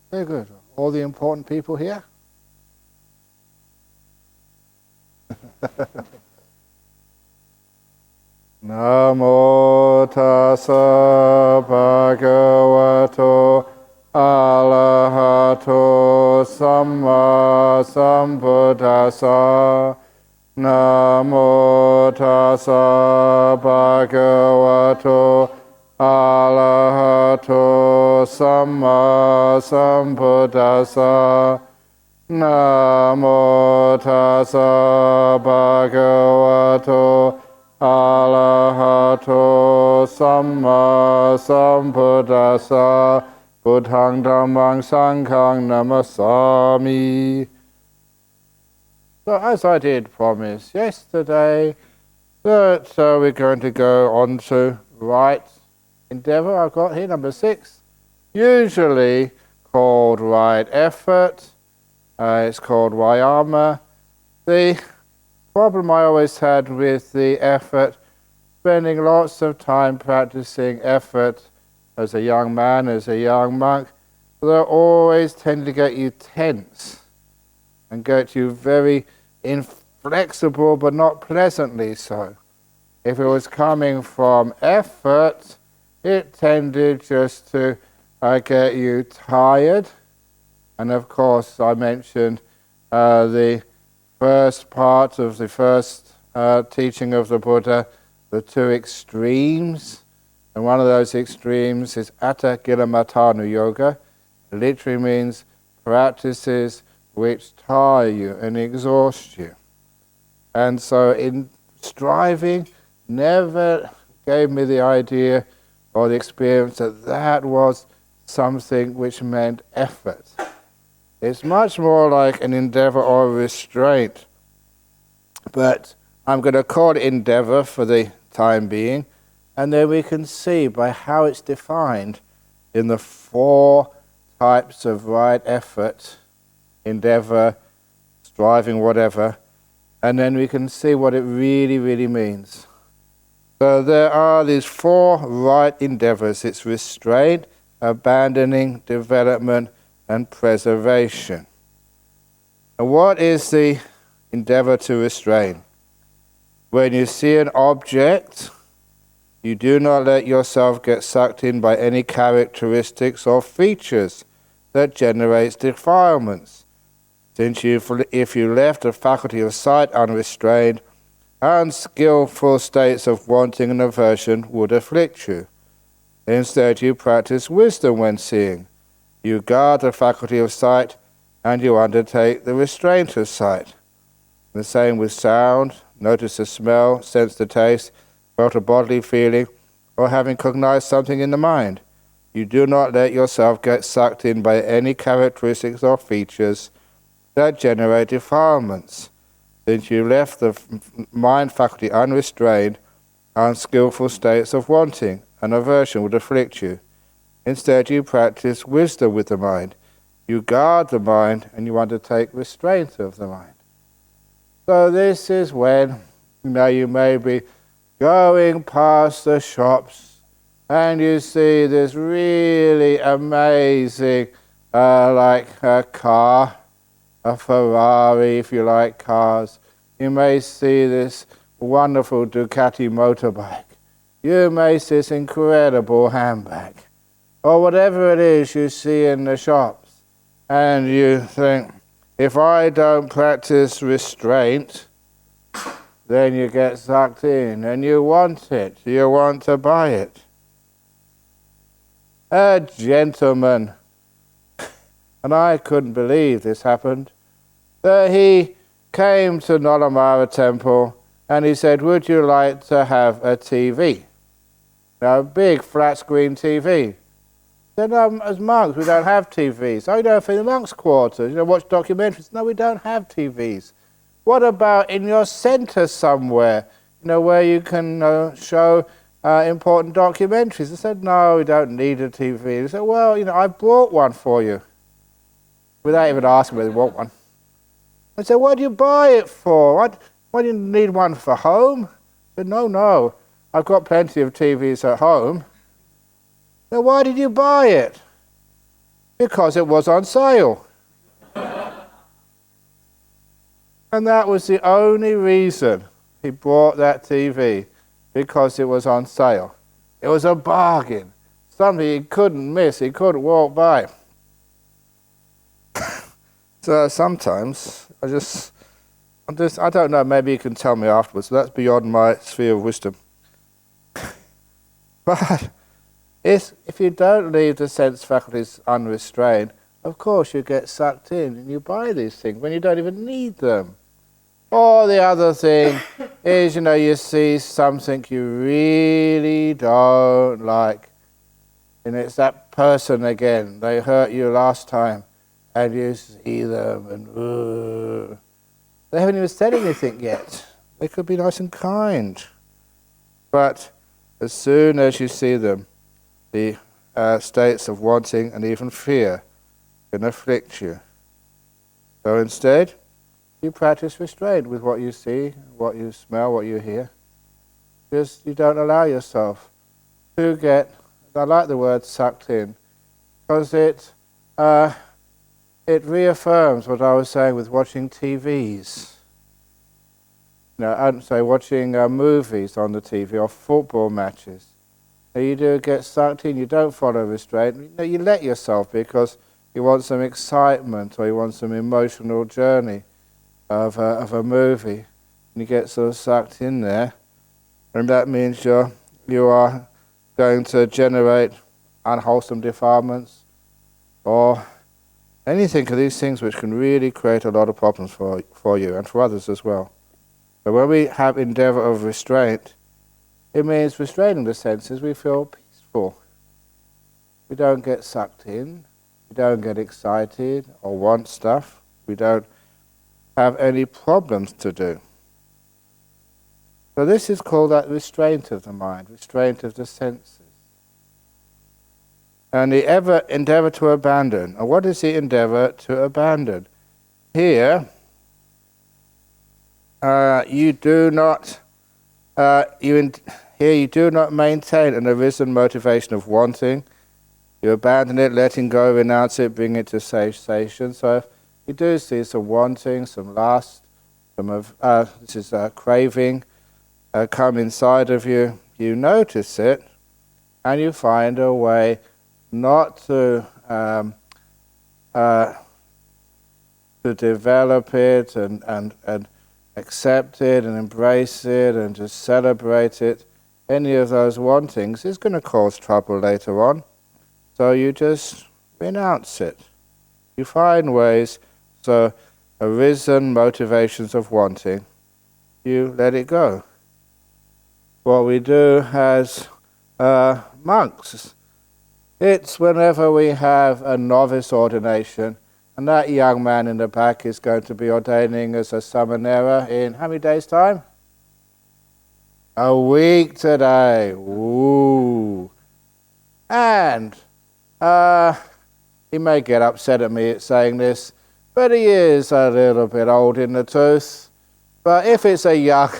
Very good. All the important people here? Namo tassa bhagavato arahato samma sambuddhassa. Namo tassa bhagavato arahato samma sambuddhassa. Namo tassa bhagavato arahato samma sambuddhassa. Buddhang dhammang sanghang namasami. So as I did promise yesterday, that we're going to go on to right endeavour. I've got here number 6, usually called right effort. It's called Vayama. The problem I always had with the effort, spending lots of time practicing effort as a young man, as a young monk, they always tend to get you tense and get you very inflexible, but not pleasantly so. If it was coming from effort, it tended just to get you tired. And of course, I mentioned the first part of the first teaching of the Buddha, the 2 extremes. And one of those extremes is Atta Gilamatanu Yoga. It literally means practices which tire you and exhaust you. And so in striving, never gave me the idea or the experience that that was something which meant effort. It's much more like an endeavour or restraint. But I'm going to call it endeavour for the time being, and then we can see by how it's defined in the 4 types of right effort, endeavour, striving, whatever, and then we can see what it really, really means. So there are these 4 right endeavours. It's restraint, abandoning, development, and preservation. And what is the endeavour to restrain? When you see an object, you do not let yourself get sucked in by any characteristics or features that generates defilements. Since if you left the faculty of sight unrestrained, unskillful states of wanting and aversion would afflict you. Instead, you practice wisdom when seeing. You guard the faculty of sight, and you undertake the restraint of sight. The same with sound. Notice the smell, sense the taste, felt a bodily feeling, or having cognized something in the mind. You do not let yourself get sucked in by any characteristics or features that generate defilements. Since you left the mind faculty unrestrained, unskillful states of wanting and aversion would afflict you. Instead, you practice wisdom with the mind. You guard the mind, and you undertake restraint of the mind. So this is when you may be going past the shops, and you see this really amazing, like a car, a Ferrari, if you like cars. You may see this wonderful Ducati motorbike. You may see this incredible handbag. Or whatever it is you see in the shops. And you think, if I don't practice restraint, then you get sucked in and you want it. You want to buy it. A gentleman, and I couldn't believe this happened, that he came to Nolamara Temple and he said, would you like to have a TV? Now, a big flat screen TV. Said, no, as monks, we don't have TVs. Oh, you don't for the monks' quarters, watch documentaries. No, we don't have TVs. What about in your centre somewhere, where you can show important documentaries? I said, no, we don't need a TV. He said, well, I brought one for you. Without even asking whether they want one. I said, what do you buy it for? Why do you need one for home? I said, no, I've got plenty of TVs at home. Now, why did you buy it? Because it was on sale. And that was the only reason he bought that TV, because it was on sale. It was a bargain, something he couldn't miss, he couldn't walk by. So sometimes I don't know, maybe you can tell me afterwards, that's beyond my sphere of wisdom. But if you don't leave the sense faculties unrestrained, of course you get sucked in and you buy these things when you don't even need them. Or the other thing is, you see something you really don't like, and it's that person again. They hurt you last time, and you see them, and they haven't even said anything yet. They could be nice and kind. But as soon as you see them, the states of wanting and even fear can afflict you. So instead, you practice restraint with what you see, what you smell, what you hear. Just you don't allow yourself to get, I like the word sucked in, because it reaffirms what I was saying with watching TVs. I'd say watching movies on the TV or football matches. You do get sucked in, you don't follow restraint. You let yourself because you want some excitement or you want some emotional journey of a movie, and you get sort of sucked in there, and that means you are going to generate unwholesome defilements or anything of these things which can really create a lot of problems for you and for others as well. But when we have endeavour of restraint, it means restraining the senses, we feel peaceful. We don't get sucked in, we don't get excited or want stuff, we don't have any problems to do. So this is called that restraint of the mind, restraint of the senses. And the endeavour to abandon. And what is the endeavour to abandon? Here, you do not maintain an arisen motivation of wanting. You abandon it, letting go, renounce it, bring it to cessation. So if you do see some wanting, some lust, craving come inside of you, you notice it, and you find a way not to develop it and accept it and embrace it and to celebrate it. Any of those wantings is going to cause trouble later on. So you just renounce it. You find ways, so arisen motivations of wanting, you let it go. What we do as monks, it's whenever we have a novice ordination, and that young man in the back is going to be ordaining as a samanera in how many days' time? A week today. Ooh. And he may get upset at me saying this, but he is a little bit old in the tooth. But if it's a young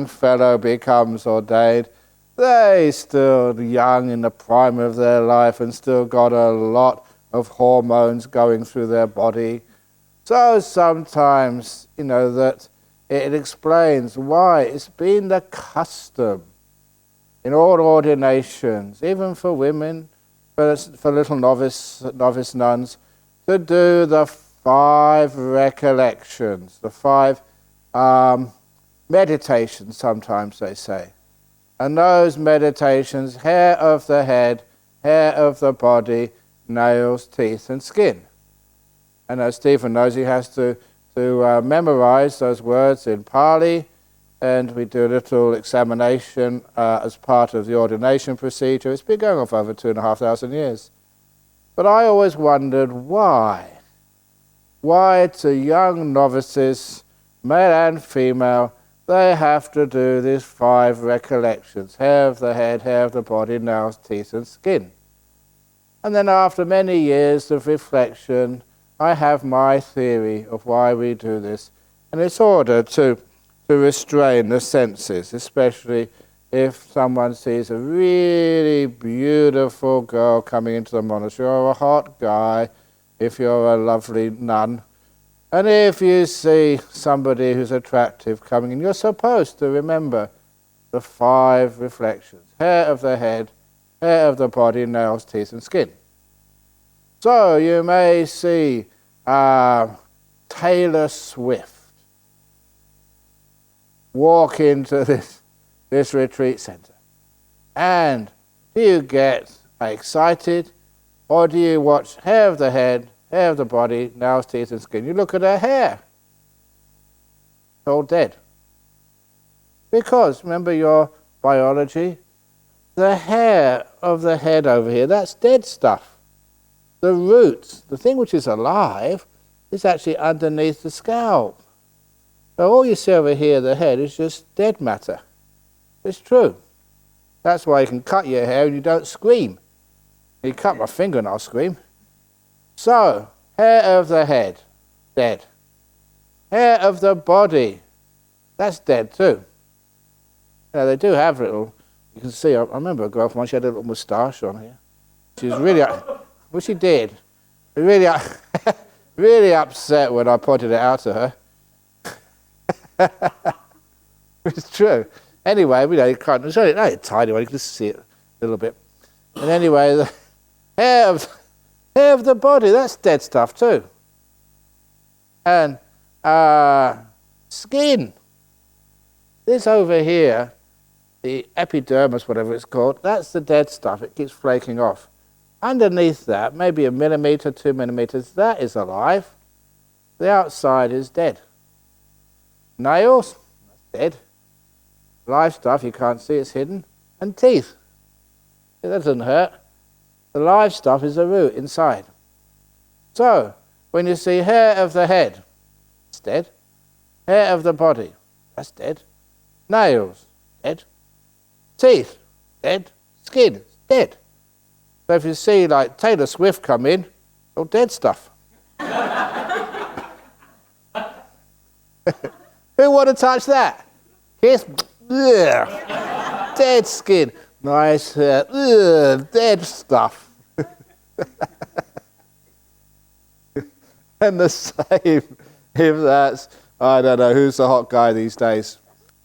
fellow becomes ordained, they're still young in the prime of their life and still got a lot of hormones going through their body. So sometimes, that it explains why it's been the custom in all ordinations, even for women, for little novice nuns, to do the 5 recollections, the 5 meditations, sometimes they say. And those meditations, hair of the head, hair of the body, nails, teeth, and skin. And as Stephen knows, he has to memorize those words in Pali, and we do a little examination as part of the ordination procedure. It's been going on for over 2,500 years. But I always wondered why. Why to young novices, male and female, they have to do these 5 recollections: hair of the head, hair of the body, nails, teeth, and skin. And then after many years of reflection, I have my theory of why we do this. And it's ordered to restrain the senses, especially if someone sees a really beautiful girl coming into the monastery, or a hot guy, if you're a lovely nun, and if you see somebody who's attractive coming in, you're supposed to remember the 5 reflections: hair of the head, hair of the body, nails, teeth, and skin. So you may see Taylor Swift walk into this retreat center. And do you get excited, or do you watch hair of the head, hair of the body, nails, teeth, and skin? You look at her hair. It's all dead. Because, remember your biology, the hair of the head over here, that's dead stuff. The roots, the thing which is alive, is actually underneath the scalp. So all you see over here, the head, is just dead matter. It's true. That's why you can cut your hair and you don't scream. You cut my finger and I'll scream. So, hair of the head, dead. Hair of the body, that's dead too. Now they do have little, you can see, I remember a girl from once, she had a little moustache on here. She was really, well she did, really, really upset when I pointed it out to her. It's true. Anyway, you can't, it's only a tiny one, you can just see it a little bit. And anyway, the hair of the body, that's dead stuff too. And skin. This over here, the epidermis, whatever it's called, that's the dead stuff. It keeps flaking off. Underneath that, maybe 1 millimeter, 2 millimeters, that is alive. The outside is dead. Nails, that's dead. Live stuff, you can't see, it's hidden. And teeth. That doesn't hurt. The live stuff is the root inside. So, when you see hair of the head, it's dead. Hair of the body, that's dead. Nails, dead. Teeth, dead. Skin, dead. So if you see like Taylor Swift come in, all dead stuff. Who want to touch that? Kiss? Ugh. Dead skin. Nice hair. Ugh. Dead stuff. And the same if that's, I don't know, who's the hot guy these days?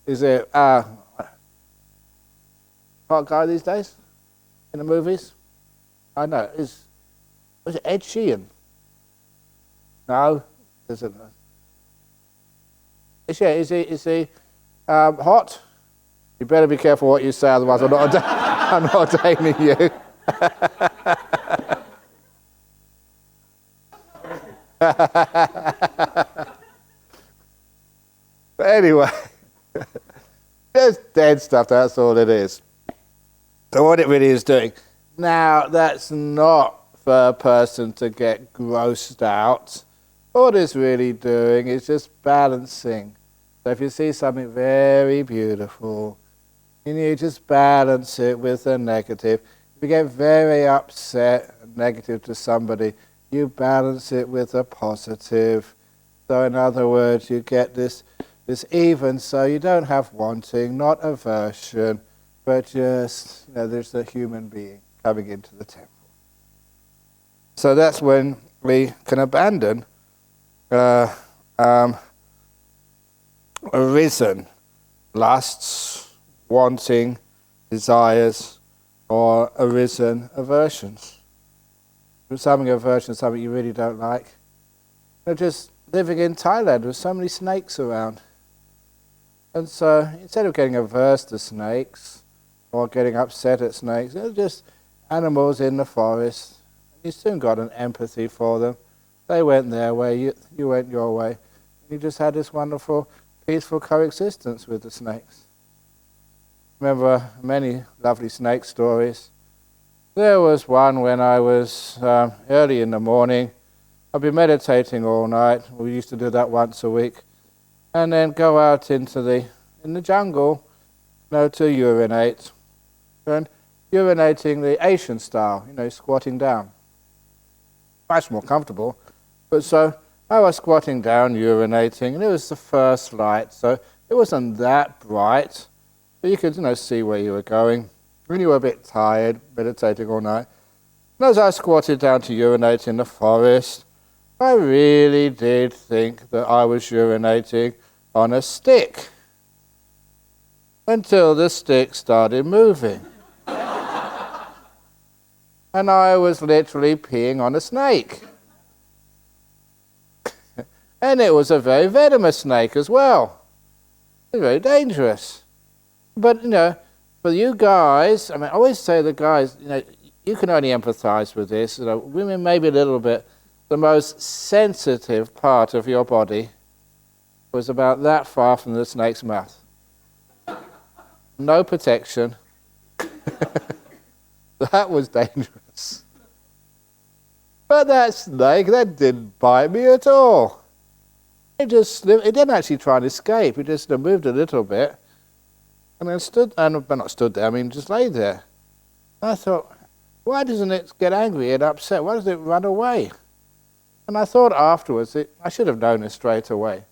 Is it hot guy these days in the movies? I know. Was it Ed Sheeran? No, isn't it? Is he hot? You better be careful what you say, otherwise I'm not ordaining you. But anyway, just dead stuff, that's all it is. So what it really is doing. Now, that's not for a person to get grossed out. What it's really doing is just balancing. So if you see something very beautiful, you just balance it with a negative. If you get very upset and negative to somebody, you balance it with a positive. So in other words, you get this even, so you don't have wanting, not aversion, but just, there's a human being coming into the temple. So that's when we can abandon arisen lusts, wanting, desires, or arisen aversions. If something aversion, something you really don't like. You're just living in Thailand with so many snakes around. And so instead of getting averse to snakes or getting upset at snakes, they're just animals in the forest. You soon got an empathy for them. They went their way, you went your way. You just had this wonderful, peaceful coexistence with the snakes. Remember many lovely snake stories. There was one when I was early in the morning. I'd be meditating all night. We used to do that once a week. And then go out into the jungle, to urinate. And urinating the Asian style, squatting down. Much more comfortable. But so I was squatting down, urinating, and it was the first light, so it wasn't that bright. But you could, see where you were going. When you were a bit tired, meditating all night, and as I squatted down to urinate in the forest, I really did think that I was urinating on a stick. Until the stick started moving. And I was literally peeing on a snake. And it was a very venomous snake as well. It was very dangerous. But, for you guys, I always say the guys, you can only empathize with this. Women maybe a little bit. The most sensitive part of your body was about that far from the snake's mouth. No protection. That was dangerous. But that snake, that didn't bite me at all. It didn't actually try and escape. It just moved a little bit. And then just lay there. And I thought, why doesn't it get angry and upset? Why does it run away? And I thought afterwards, I should have known it straight away.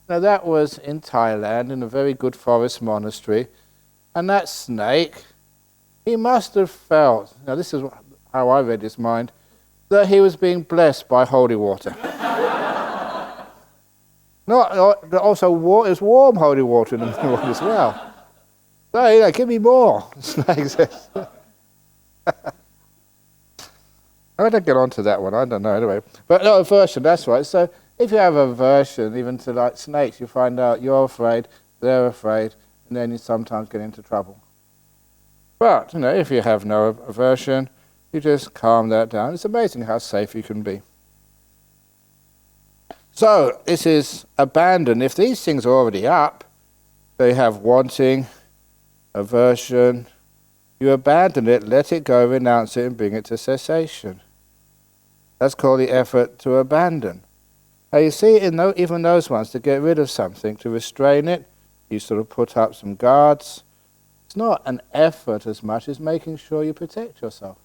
Now that was in Thailand, in a very good forest monastery. And that snake, he must have felt, now this is how I read his mind, that he was being blessed by holy water. Also, it was warm holy water in the middle as well. So, give me more, the snake says. I don't get on to that one, I don't know, anyway. But no, aversion, that's right. So if you have aversion, even to snakes, you find out you're afraid, they're afraid, and then you sometimes get into trouble. But, if you have no aversion, you just calm that down. It's amazing how safe you can be. So, this is abandon. If these things are already up, they have wanting, aversion, you abandon it, let it go, renounce it, and bring it to cessation. That's called the effort to abandon. Now you see, even those ones, to get rid of something, to restrain it, you sort of put up some guards. It's not an effort as much as making sure you protect yourself.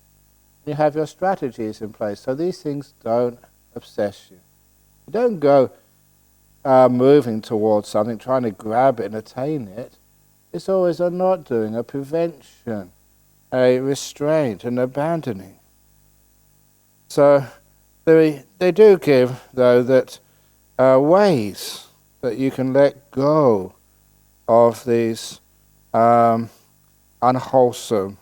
You have your strategies in place, so these things don't obsess you. You don't go moving towards something, trying to grab it and attain it. It's always a not doing, a prevention, a restraint, an abandoning. So they do give, though, that ways that you can let go of these unwholesome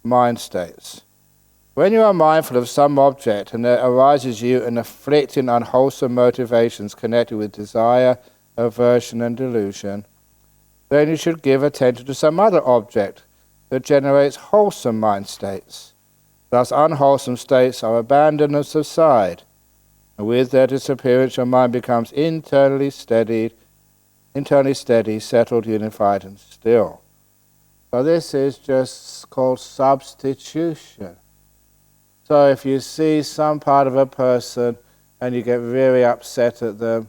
mind states. When you are mindful of some object and there arises you an afflicting unwholesome motivations connected with desire, aversion and delusion, then you should give attention to some other object that generates wholesome mind states. Thus unwholesome states are abandoned and subside, and with their disappearance your mind becomes internally steady, settled, unified and still. So this is just called substitution. So if you see some part of a person and you get very upset at them,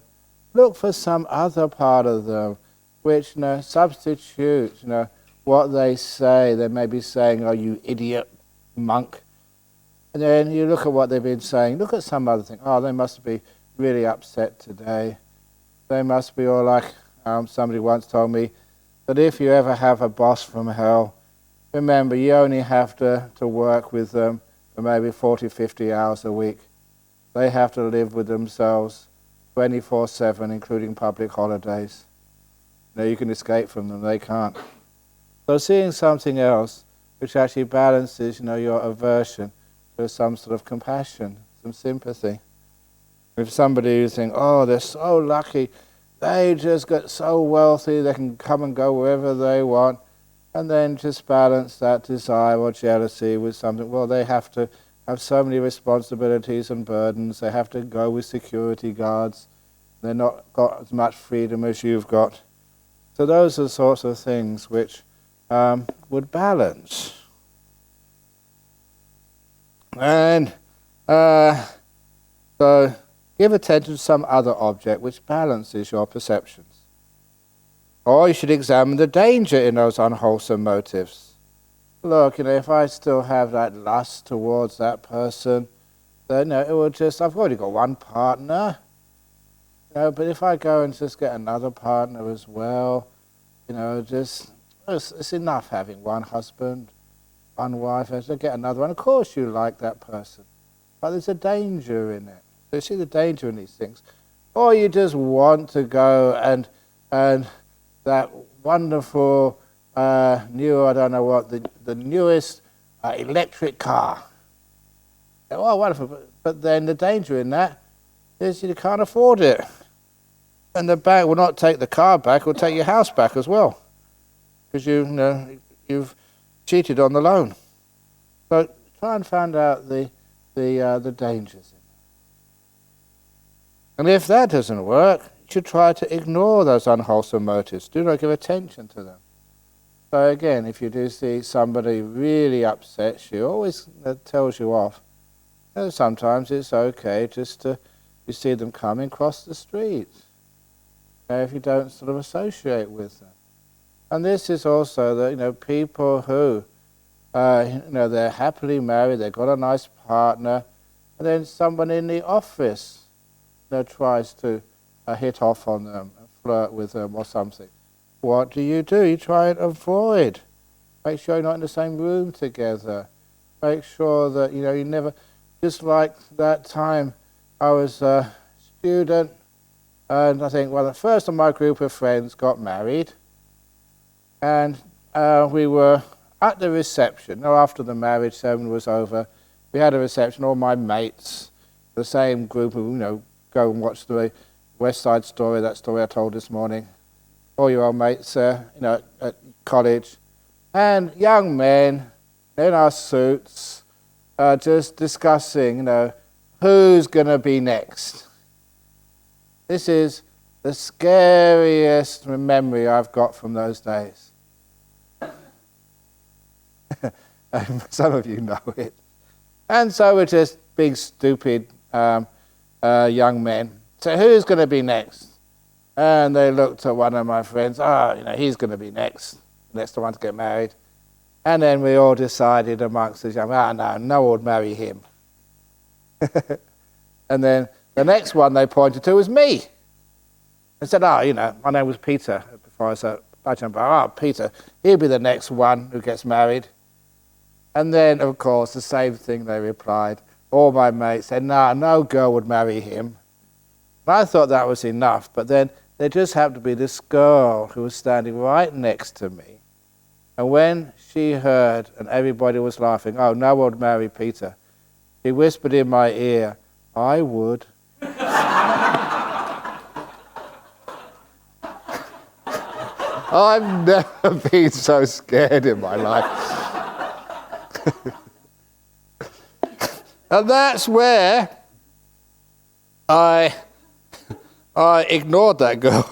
look for some other part of them which substitute what they say. They may be saying, "Oh, you idiot monk." And then you look at what they've been saying. Look at some other thing. Oh, they must be really upset today. They must be all like, somebody once told me, that if you ever have a boss from hell, remember you only have to work with them for maybe 40, 50 hours a week. They have to live with themselves 24/7, including public holidays. You can escape from them, they can't. So seeing something else which actually balances, your aversion, to some sort of compassion, some sympathy. If somebody you think, oh, they're so lucky, they just get so wealthy, they can come and go wherever they want, and then just balance that desire or jealousy with something. Well, they have to have so many responsibilities and burdens, they have to go with security guards, they're not got as much freedom as you've got. So those are the sorts of things which would balance. And so give attention to some other object which balances your perceptions. Or you should examine the danger in those unwholesome motives. Look, if I still have that lust towards that person, then it will just, I've already got one partner. But if I go and just get another partner as well, just it's enough having one husband, one wife, and to get another one. Of course you like that person, but there's a danger in it. So you see the danger in these things. Or you just want to go and that wonderful new, I don't know what, the newest electric car. Oh, wonderful. But then the danger in that is you can't afford it. And the bank will not take the car back, it will take your house back as well. Because you've cheated on the loan. So try and find out the dangers in it. And if that doesn't work, you should try to ignore those unwholesome motives. Do not give attention to them. So again, if you do see somebody really upsets you, always tells you off, sometimes it's okay just to you see them coming across the street. If you don't sort of associate with them. And this is also that people who they're happily married, they've got a nice partner, and then someone in the office tries to hit off on them, flirt with them or something. What do? You try and avoid. Make sure you're not in the same room together. Make sure that you never. Just like that time, I was a student, and I think the first of my group of friends got married, and we were at the reception. After the marriage ceremony was over, we had a reception. All my mates, the same group who go and watch the West Side Story, that story I told this morning. All your old mates, at college, and young men in our suits, just discussing, who's going to be next. This is the scariest memory I've got from those days. Some of you know it. And so we're just big, stupid young men. So who's going to be next? And they looked at one of my friends. He's going to be next one to get married. And then we all decided amongst us, no one would marry him. And then the next one they pointed to was me. They said, my name was Peter. Before I said Ajahn, Peter, he'll be the next one who gets married. And then, of course, the same thing they replied. All my mates said, no girl would marry him. And I thought that was enough, but then there just happened to be this girl who was standing right next to me. And when she heard, and everybody was laughing, no one would marry Peter, she whispered in my ear, I would. I've never been so scared in my life. And that's where I ignored that girl.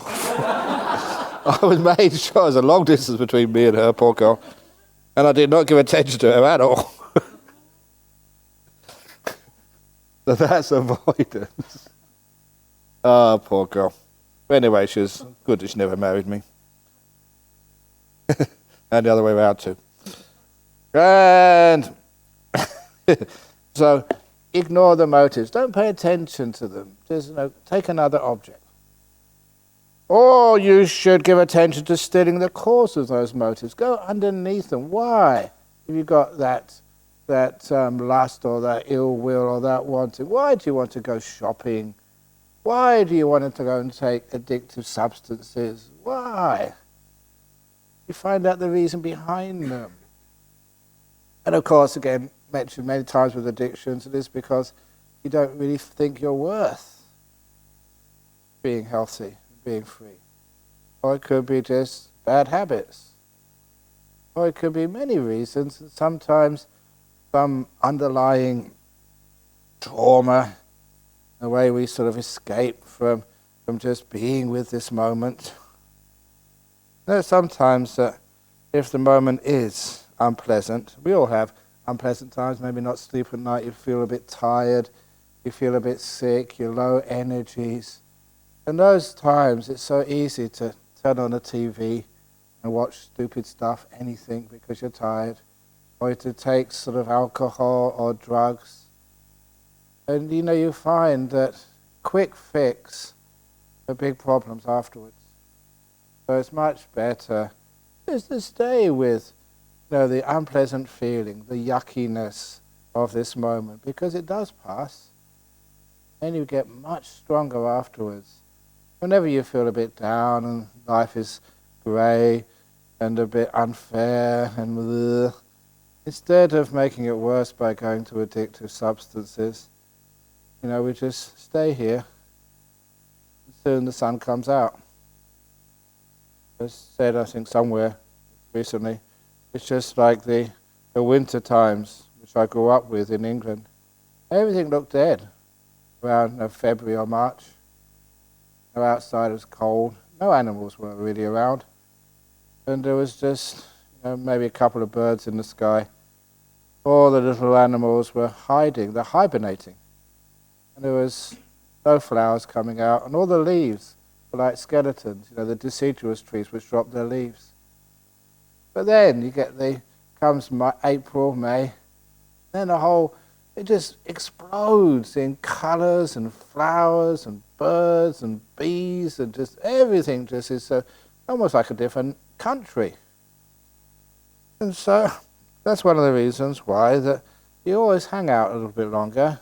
I was made sure there was a long distance between me and her, poor girl, and I did not give attention to her at all. So that's avoidance. Poor girl. But anyway, she was good that she never married me. And the other way around too. And so ignore the motives. Don't pay attention to them. Just take another object. Or you should give attention to studying the cause of those motives. Go underneath them. Why? If you've got that lust or that ill will or that wanting, why do you want to go shopping? Why do you want to go and take addictive substances? Why? You find out the reason behind them. And of course, again, mentioned many times with addictions, it is because you don't really think you're worth being healthy, being free. Or it could be just bad habits. Or it could be many reasons. Sometimes some underlying trauma, the way we sort of escape from just being with this moment. Sometimes if the moment is unpleasant, we all have unpleasant times, maybe not sleep at night, you feel a bit tired, you feel a bit sick, you're low energies. In those times, it's so easy to turn on the TV and watch stupid stuff, anything, because you're tired, or to take sort of alcohol or drugs. And you find that quick fix are big problems afterwards. So it's much better just to stay with the unpleasant feeling, the yuckiness of this moment, because it does pass. And you get much stronger afterwards. Whenever you feel a bit down and life is grey and a bit unfair and bleh, instead of making it worse by going to addictive substances, we just stay here. Soon the sun comes out. As said, I think somewhere recently, it's just like the winter times, which I grew up with in England. Everything looked dead around February or March. Outside it was cold. No animals were really around. And there was just maybe a couple of birds in the sky. All the little animals were hiding, they're hibernating. And there was no flowers coming out, and all the leaves were like skeletons, the deciduous trees which drop their leaves. But then you get comes April, May, then it just explodes in colours and flowers and birds and bees, and just everything just is almost like a different country. And so that's one of the reasons why that you always hang out a little bit longer.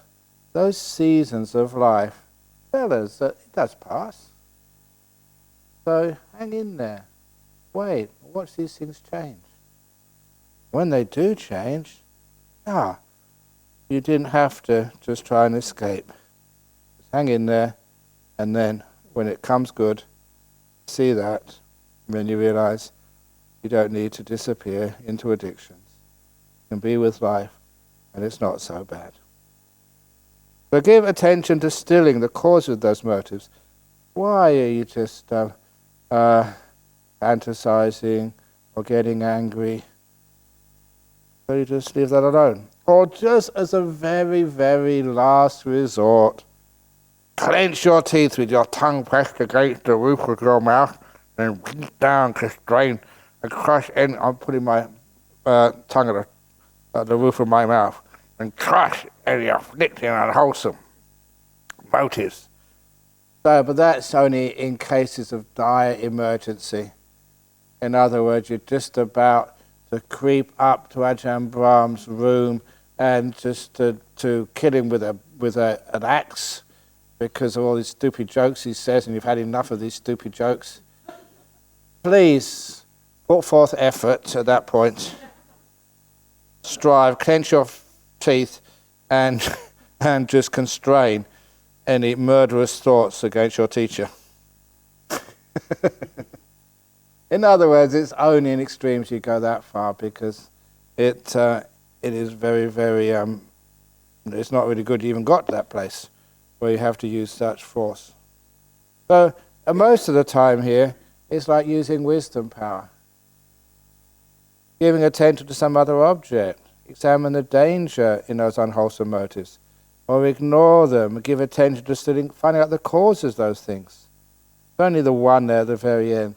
Those seasons of life tell us that it does pass. So hang in there. Wait, watch these things change. When they do change, you didn't have to just try and escape. Just hang in there, and then when it comes good, see that, and then you realize you don't need to disappear into addictions. You can be with life, and it's not so bad. So give attention to stilling the cause of those motives. Why are you just fantasizing or getting angry? So you just leave that alone. Or just as a very, very last resort, clench your teeth with your tongue pressed against the roof of your mouth and reach down to strain and crush in. I'm putting my tongue at the roof of my mouth and crush any afflicting unwholesome motives. So, but that's only in cases of dire emergency. In other words, you're just about to creep up to Ajahn Brahm's room and just to kill him with an axe because of all these stupid jokes he says, and you've had enough of these stupid jokes. Please put forth effort at that point. Strive, clench your teeth, and just constrain any murderous thoughts against your teacher. In other words, it's only in extremes you go that far, because it is very, very, it's not really good you even got to that place where you have to use such force. So most of the time here, it's like using wisdom power. Giving attention to some other object. Examine the danger in those unwholesome motives. Or ignore them and give attention to finding out the causes of those things. It's only the one there at the very end.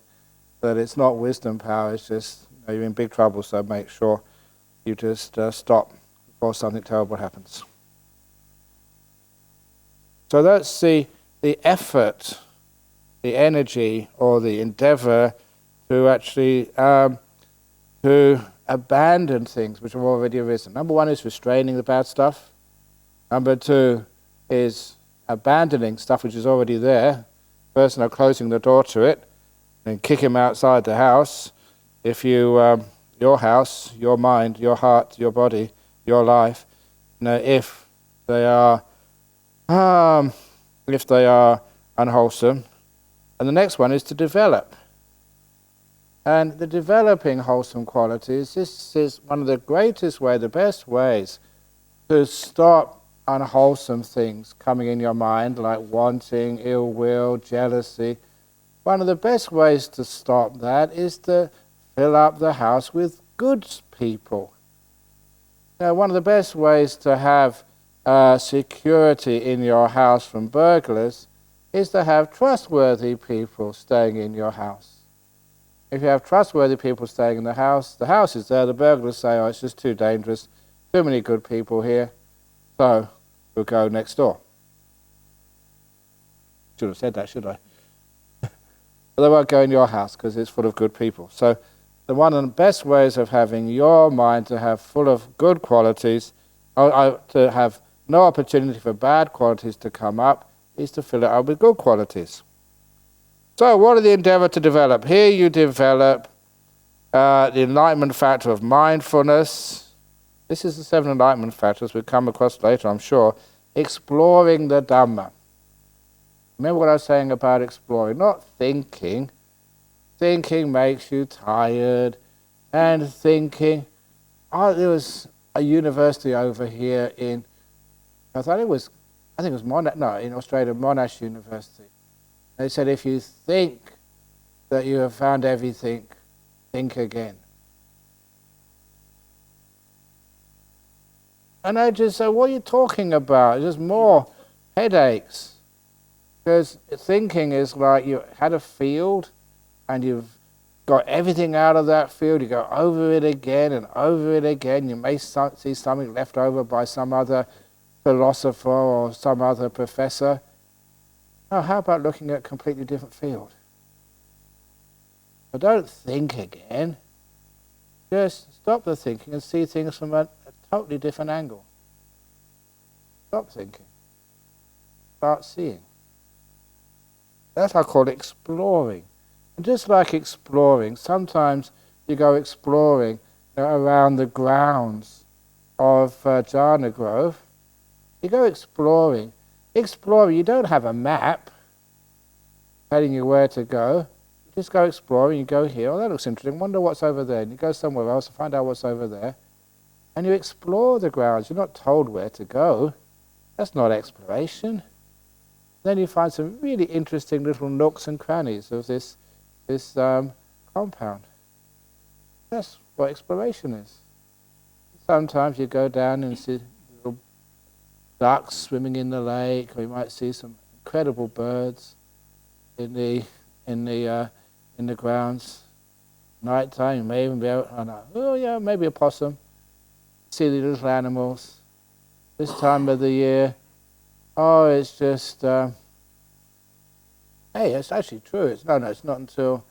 That it's not wisdom power, it's just you're in big trouble, so make sure you just stop before something terrible happens. So that's the effort, the energy, or the endeavor to actually to abandon things which have already arisen. Number one is restraining the bad stuff. Number two is abandoning stuff which is already there. First, closing the door to it, and kick him outside the house. If your house, your mind, your heart, your body, your life, if they are unwholesome. And the next one is to develop. And the developing wholesome qualities, this is one of the greatest ways, the best ways to stop unwholesome things coming in your mind, like wanting, ill will, jealousy. One of the best ways to stop that is to fill up the house with good people. One of the best ways to have security in your house from burglars is to have trustworthy people staying in your house. If you have trustworthy people staying in the house is there, the burglars say, oh, it's just too dangerous, too many good people here, so we'll go next door. Should have said that, should I? But they won't go in your house because it's full of good people. So one of the best ways of having your mind to have full of good qualities, to have no opportunity for bad qualities to come up, is to fill it up with good qualities. So what are the endeavor to develop? Here you develop the enlightenment factor of mindfulness. This is the 7 enlightenment factors we'll come across later, I'm sure. Exploring the Dhamma. Remember what I was saying about exploring, not thinking. Thinking makes you tired. And thinking, there was a university over here in, in Australia, Monash University. They said if you think that you have found everything, think again. And I just said, what are you talking about? Just more headaches. Because thinking is like you had a field and you've got everything out of that field, you go over it again and over it again. You may see something left over by some other philosopher or some other professor. Oh, how about looking at a completely different field? But don't think again. Just stop the thinking and see things from a totally different angle. Stop thinking. Start seeing. That's what I call exploring. And just like exploring, sometimes you go exploring around the grounds of Jhana Grove. You go exploring. Exploring, you don't have a map telling you where to go. You just go exploring, you go here, oh that looks interesting, wonder what's over there. And you go somewhere else to find out what's over there. And you explore the grounds. You're not told where to go. That's not exploration. Then you find some really interesting little nooks and crannies of this compound. That's what exploration is. Sometimes you go down and see little ducks swimming in the lake, or you might see some incredible birds in the grounds. Nighttime, you may even be able, maybe a possum. See the little animals. This time of the year, it's just. Hey, it's actually true. It's not until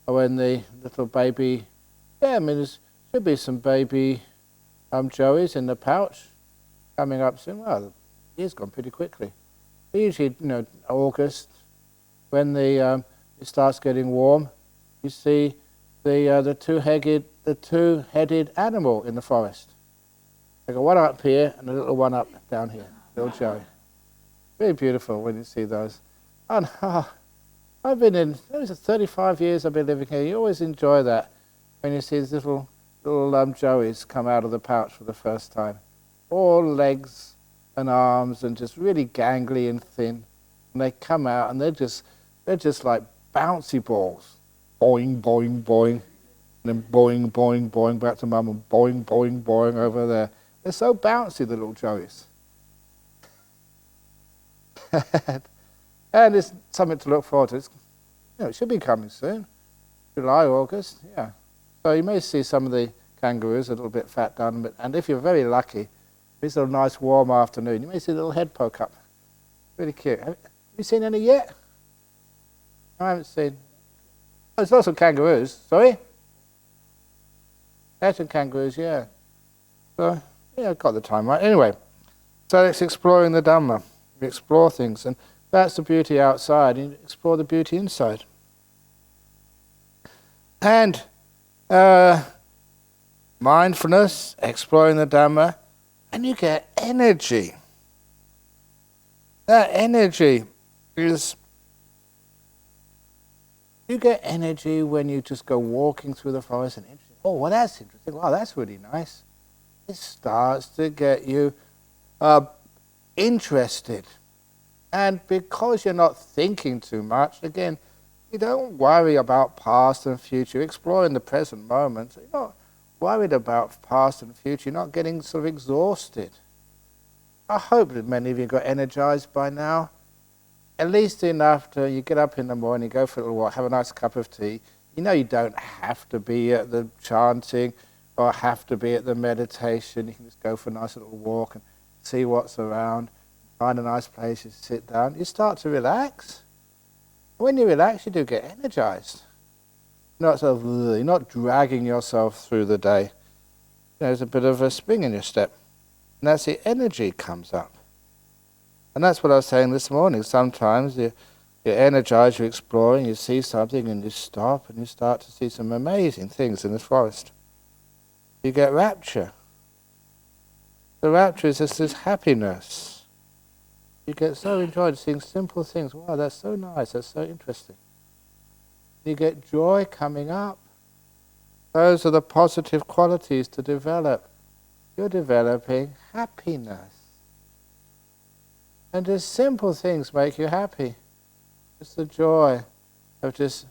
when the little baby. There should be some baby joeys in the pouch coming up soon. Well, the year's gone pretty quickly. But usually, August, when it starts getting warm, you see the two-headed animal in the forest. They got one up here and a little one up down here, little joey. Very beautiful when you see those. And I've been in 35 years. I've been living here. You always enjoy that when you see these little joeys come out of the pouch for the first time, all legs and arms and just really gangly and thin. And they come out and they're just like bouncy balls, boing boing boing, and then boing boing boing back to mum and boing boing boing over there. They're so bouncy, the little joeys. And it's something to look forward to. It should be coming soon, July, August, yeah. So you may see some of the kangaroos a little bit fat done, and if you're very lucky, it's a nice warm afternoon, you may see a little head poke up. Really cute. Have you seen any yet? I haven't seen. Oh, there's lots of kangaroos. Sorry? Asian kangaroos, yeah. So, yeah, I've got the time right. Anyway, so it's exploring the Dhamma. We explore things, and that's the beauty outside, and you explore the beauty inside. And mindfulness, exploring the Dhamma, and you get energy. That energy is... You get energy when you just go walking through the forest and well, that's interesting. Wow, that's really nice. It starts to get you interested. And because you're not thinking too much, again, you don't worry about past and future. You're exploring the present moment. So you're not worried about past and future. You're not getting sort of exhausted. I hope that many of you got energized by now. At least enough to you get up in the morning, go for a little walk, have a nice cup of tea. You know you don't have to be at the chanting or have to be at the meditation. You can just go for a nice little walk and see what's around. Find a nice place to sit down. You start to relax. When you relax, you do get energized. You're not dragging yourself through the day. There's a bit of a spring in your step. And that's the energy comes up. And that's what I was saying this morning. Sometimes you're energized, you're exploring, you see something and you stop and you start to see some amazing things in this forest. You get rapture. The rapture is just this happiness. You get so enjoyed seeing simple things. Wow, that's so nice, that's so interesting. You get joy coming up. Those are the positive qualities to develop. You're developing happiness. And just simple things make you happy. Just the joy of just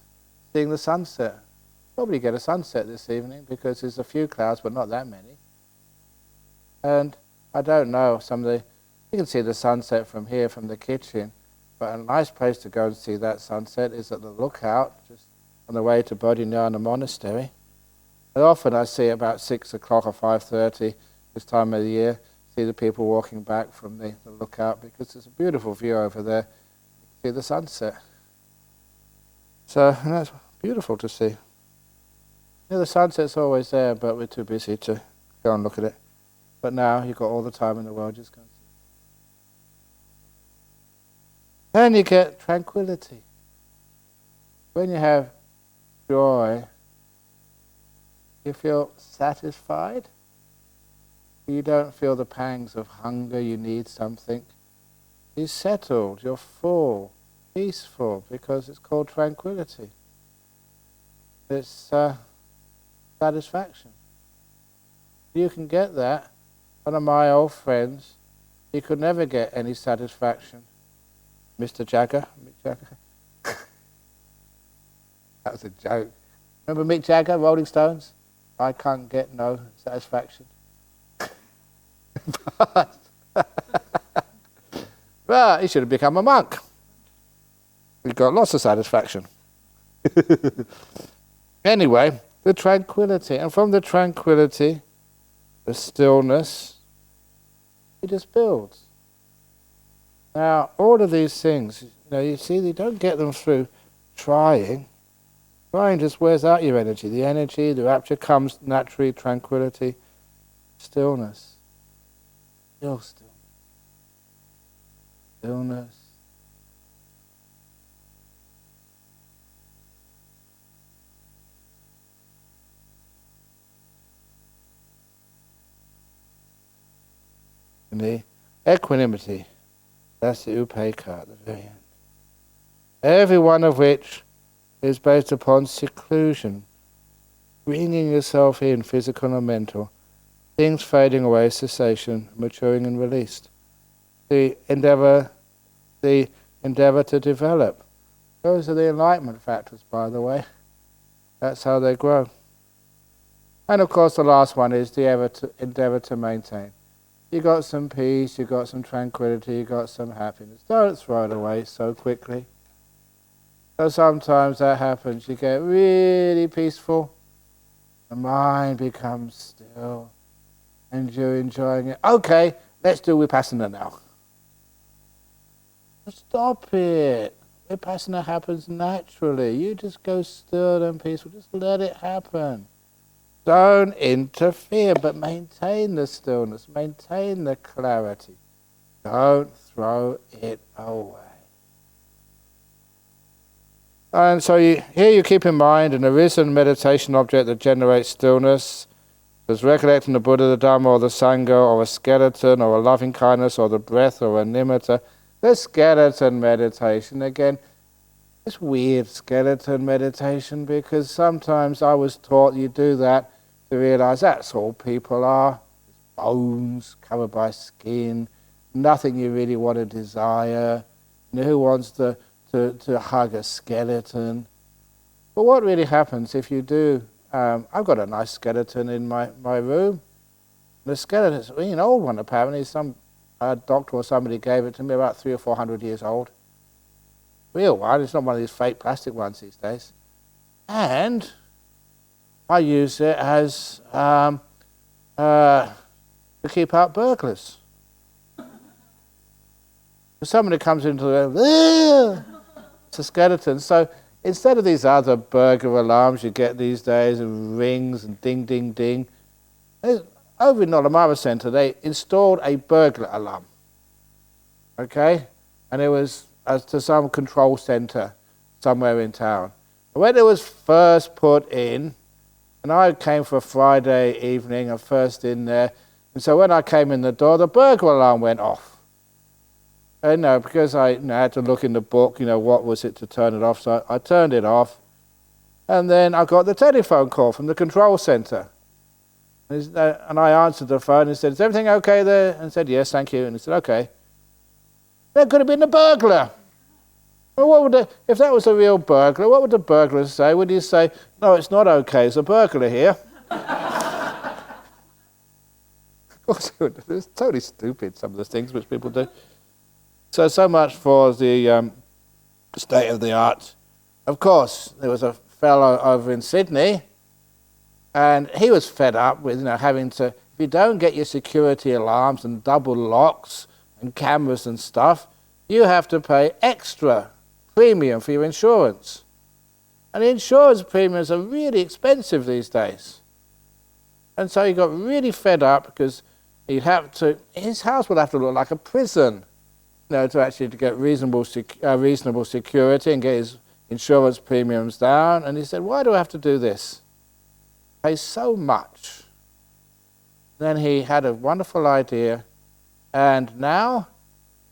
seeing the sunset. Probably get a sunset this evening because there's a few clouds, but not that many. And I don't know, you can see the sunset from here, from the kitchen, but a nice place to go and see that sunset is at the lookout, just on the way to Bodhinyana Monastery. And often I see about 6 o'clock or 5:30 this time of the year, see the people walking back from the lookout because there's a beautiful view over there. You see the sunset. So, and that's beautiful to see. The sunset's always there, but we're too busy to go and look at it. But now you've got all the time in the world, just go and see. Then you get tranquility. When you have joy, you feel satisfied. You don't feel the pangs of hunger, you need something. You're settled, you're full, peaceful, because it's called tranquility. It's satisfaction. You can get that. One of my old friends, he could never get any satisfaction. Mick Jagger. That was a joke. Remember Mick Jagger, Rolling Stones? I can't get no satisfaction. But he should have become a monk. He got lots of satisfaction. Anyway, the tranquility. And from the tranquility, the stillness, it just builds. Now, all of these things, you see, you don't get them through trying. Trying just wears out your energy. The energy, the rapture comes naturally, tranquility, stillness. Stillness. And the equanimity, that's the upekkha at the very end. Every one of which is based upon seclusion, bringing yourself in, physical and mental, things fading away, cessation, maturing and released. The endeavor to develop. Those are the enlightenment factors, by the way. That's how they grow. And of course the last one is the endeavor to maintain. You got some peace, you got some tranquility, you got some happiness. Don't throw it away so quickly. So sometimes that happens, you get really peaceful, the mind becomes still, and you're enjoying it. Okay, let's do Vipassana now. Stop it. Vipassana happens naturally. You just go still and peaceful, just let it happen. Don't interfere, but maintain the stillness, maintain the clarity. Don't throw it away. And so here you keep in mind an arisen meditation object that generates stillness. There's recollecting the Buddha, the Dhamma, or the Sangha, or a skeleton, or a loving kindness, or the breath, or a nimitta. The skeleton meditation, again, it's weird skeleton meditation because sometimes I was taught you do that to realize that's all people are. Bones covered by skin, nothing you really want to desire. Who wants to hug a skeleton? But what really happens if you do, I've got a nice skeleton in my room. The skeleton is an old one apparently. Some doctor or somebody gave it to me, about 300 or 400 years old. Real one, it's not one of these fake plastic ones these days. And I use it as to keep out burglars. If somebody comes into the room, a skeleton. So instead of these other burglar alarms you get these days, and rings and ding, ding, ding, over in Nolamara Centre they installed a burglar alarm. Okay? And it was to some control centre somewhere in town. And when it was first put in, and I came for a Friday evening, I'm first in there, and so when I came in the door, the burglar alarm went off. And because I had to look in the book, what was it to turn it off, so I turned it off, and then I got the telephone call from the control centre. And I answered the phone and said, "Is everything okay there?" And said, "Yes, thank you." And he said, "Okay." That could have been the burglar. Well, if that was a real burglar, what would the burglar say? Would he say, "No, it's not okay, there's a burglar here"? It's totally stupid, some of the things which people do. So much for the state of the art. Of course, there was a fellow over in Sydney, and he was fed up with having to, if you don't get your security alarms and double locks and cameras and stuff, you have to pay extra premium for your insurance. And the insurance premiums are really expensive these days. And so he got really fed up because his house would have to look like a prison, to get reasonable security and get his insurance premiums down. And he said, "Why do I have to do this? Pay so much." Then he had a wonderful idea, and now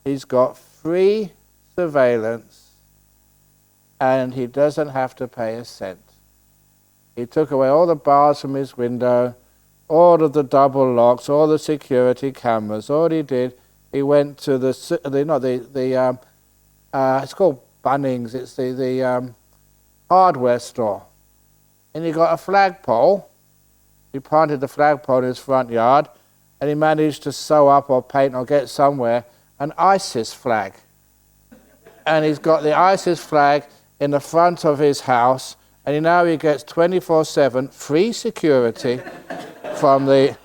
he's got free surveillance, and he doesn't have to pay a cent. He took away all the bars from his window, all of the double locks, all the security cameras. All he did, he went to it's called Bunnings. It's the hardware store, and he got a flagpole. He planted the flagpole in his front yard, and he managed to sew up or paint or get somewhere an ISIS flag. And he's got the ISIS flag in the front of his house, and now he gets 24/7 free security from the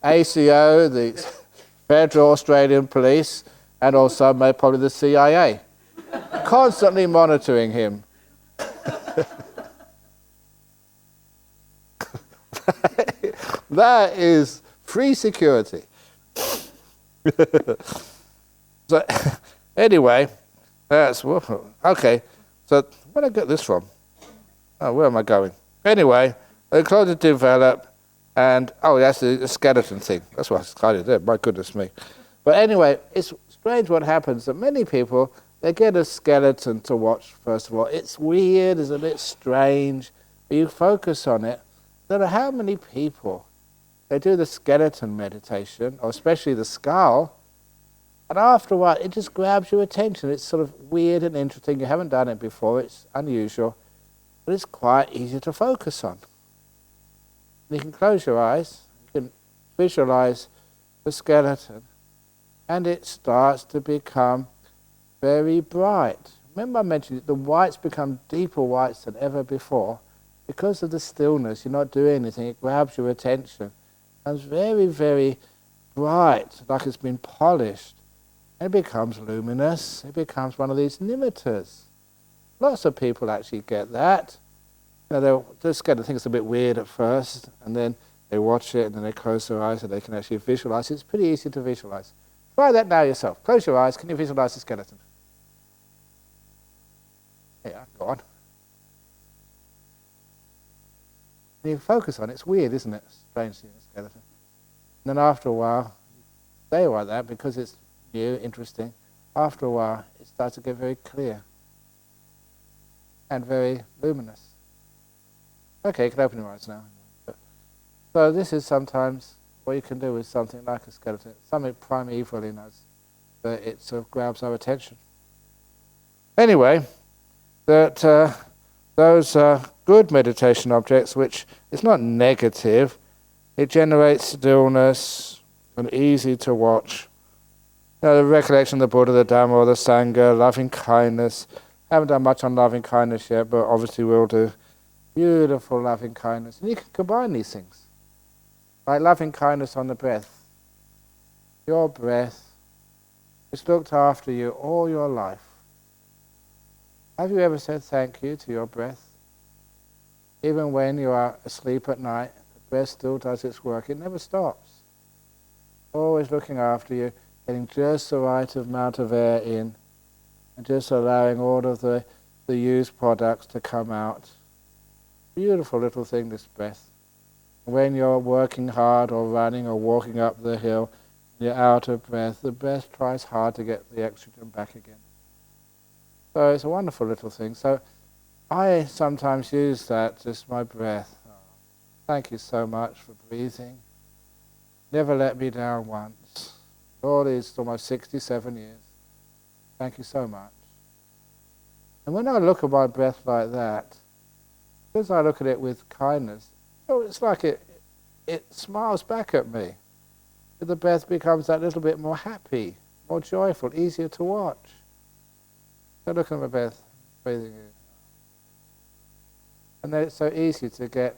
ACO, the Federal Australian Police, and also probably the CIA, constantly monitoring him. That is free security. So anyway, that's okay. So where did I get this from? Oh, where am I going? Anyway, they closed to develop, and that's the skeleton thing. That's what I started there. My goodness me. But anyway, it's strange what happens. That many people, they get a skeleton to watch. First of all, it's weird. It's a bit strange. But you focus on it. No matter how many people they do the skeleton meditation, or especially the skull, and after a while, it just grabs your attention. It's sort of weird and interesting. You haven't done it before. It's unusual. But it's quite easy to focus on. You can close your eyes. You can visualize the skeleton. And it starts to become very bright. Remember I mentioned the whites become deeper whites than ever before. Because of the stillness, you're not doing anything. It grabs your attention. And it's very, very bright, like it's been polished. It becomes luminous. It becomes one of these nimittas. Lots of people actually get that. They're just going to think it's a bit weird at first, and then they watch it, and then they close their eyes, and they can actually visualize it. It's pretty easy to visualize. Try that now yourself. Close your eyes. Can you visualize the skeleton? Yeah, go on. And you focus on it. It's weird, isn't it? Strange seeing a skeleton. And then after a while, stay like that because it's new, interesting. After a while, it starts to get very clear and very luminous. Okay, you can open your eyes now. So this is sometimes what you can do with something like a skeleton, something primeval in us, that it sort of grabs our attention. Anyway, that those are good meditation objects, which it's not negative. It generates stillness and easy to watch. The recollection of the Buddha, the Dhamma, or the Sangha, loving kindness. Haven't done much on loving kindness yet, but obviously we'll do. Beautiful loving kindness. And you can combine these things. Like loving kindness on the breath. Your breath is looked after you all your life. Have you ever said thank you to your breath? Even when you are asleep at night, the breath still does its work. It never stops. Always looking after you, getting just the right amount of air in, and just allowing all of the used products to come out. Beautiful little thing, this breath. When you're working hard or running or walking up the hill, you're out of breath, the breath tries hard to get the oxygen back again. So it's a wonderful little thing. So I sometimes use that, just my breath. Oh, thank you so much for breathing. Never let me down once. All these almost 67 years. Thank you so much. And when I look at my breath like that, because I look at it with kindness, it's like it smiles back at me. The breath becomes that little bit more happy, more joyful, easier to watch. So look at my breath, breathing in. And then it's so easy to get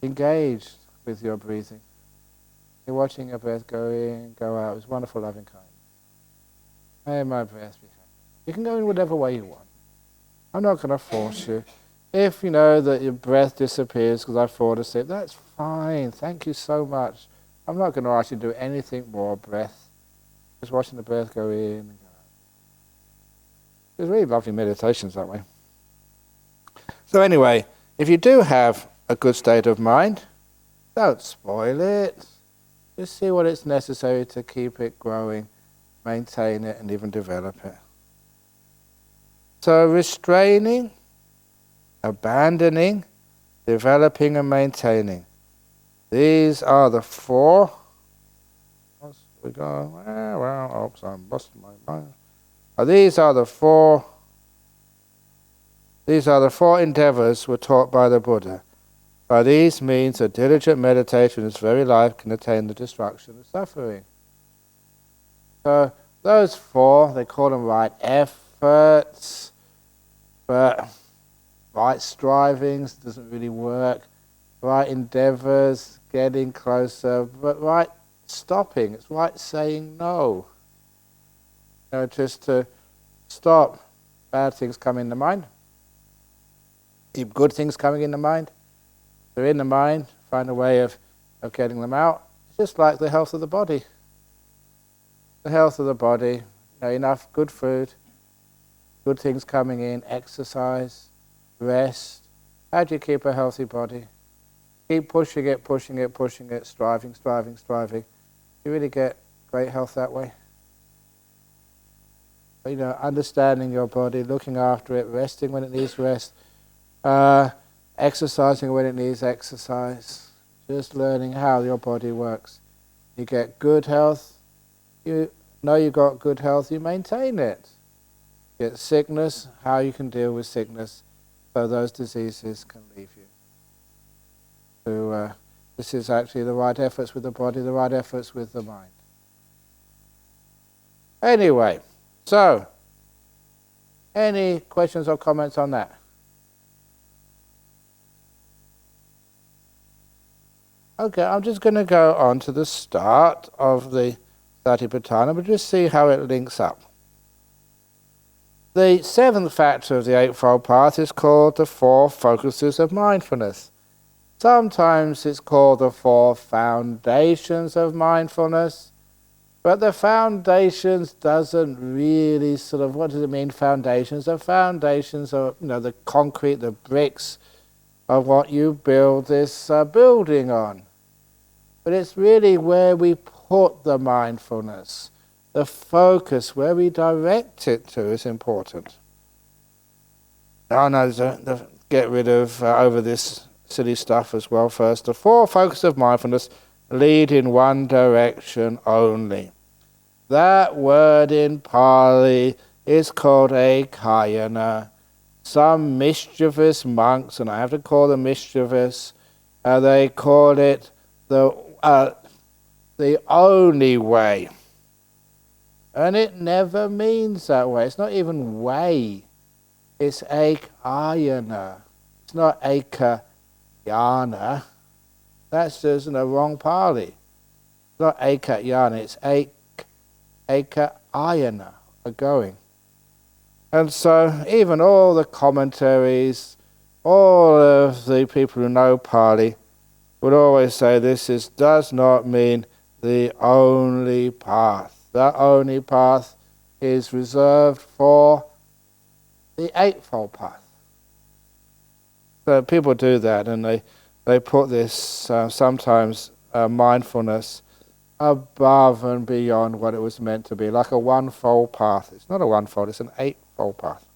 engaged with your breathing. You're watching your breath go in, go out. It's wonderful, loving kindness. May my breath be happy. You can go in whatever way you want. I'm not going to force you. If you know that your breath disappears because I fall asleep, that's fine. Thank you so much. I'm not going to ask you to do anything more breath. Just watching the breath go in and go out. It's really lovely meditations that way. So anyway, if you do have a good state of mind, don't spoil it. Just see what it's necessary to keep it growing, maintain it, and even develop it. So restraining, abandoning, developing, and maintaining. These are the four. We go. Well, oops, I'm busting my mind. These are the four endeavors were taught by the Buddha. By these means, a diligent meditation in its very life can attain the destruction of suffering. So those four, they call them right efforts, but right strivings doesn't really work. Right endeavors, getting closer, but right stopping, it's right saying no. Just to stop bad things coming in the mind. Keep good things coming in the mind. They're in the mind, find a way of getting them out. It's just like the health of the body. The health of the body, enough good food, good things coming in, exercise, rest. How do you keep a healthy body? Keep pushing it, striving. You really get great health that way. Understanding your body, looking after it, resting when it needs rest, exercising when it needs exercise, just learning how your body works. You get good health, you know you got good health, you maintain it. You get sickness, how you can deal with sickness so those diseases can leave you. So this is actually the right efforts with the body, the right efforts with the mind. Anyway, so any questions or comments on that? Okay, I'm just going to go on to the start of the Satipatthana, but just see how it links up. The seventh factor of the Eightfold Path is called the Four Focuses of Mindfulness. Sometimes it's called the Four Foundations of Mindfulness, but the foundations doesn't really what does it mean, foundations? The foundations are, the concrete, the bricks of what you build this building on. But it's really where we put the mindfulness, the focus, where we direct it to is important. Get rid of over this silly stuff as well first. The four focuses of mindfulness lead in one direction only. That word in Pali is called a kayana. Some mischievous monks, and I have to call them mischievous, they call it the only way. And it never means that way. It's not even way. It's ekayana. It's not ekayana. That's just wrong Pali. It's not ekayana, it's ekayana, a going. And so even all the commentaries, all of the people who know Pali would always say this does not mean the only path. The only path is reserved for the Eightfold Path. So people do that, and they put this sometimes mindfulness above and beyond what it was meant to be, like a one-fold path. It's not a one-fold, it's an eightfold path.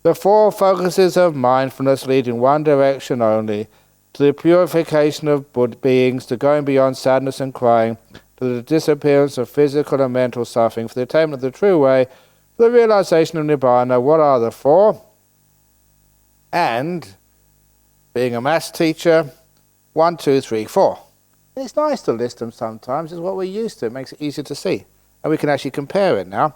The four focuses of mindfulness lead in one direction only, to the purification of beings, to going beyond sadness and crying, to the disappearance of physical and mental suffering, for the attainment of the true way, for the realization of Nibbana. What are the four? And, being a maths teacher, 1, 2, 3, 4. It's nice to list them sometimes. It's what we're used to. It makes it easier to see. And we can actually compare it now.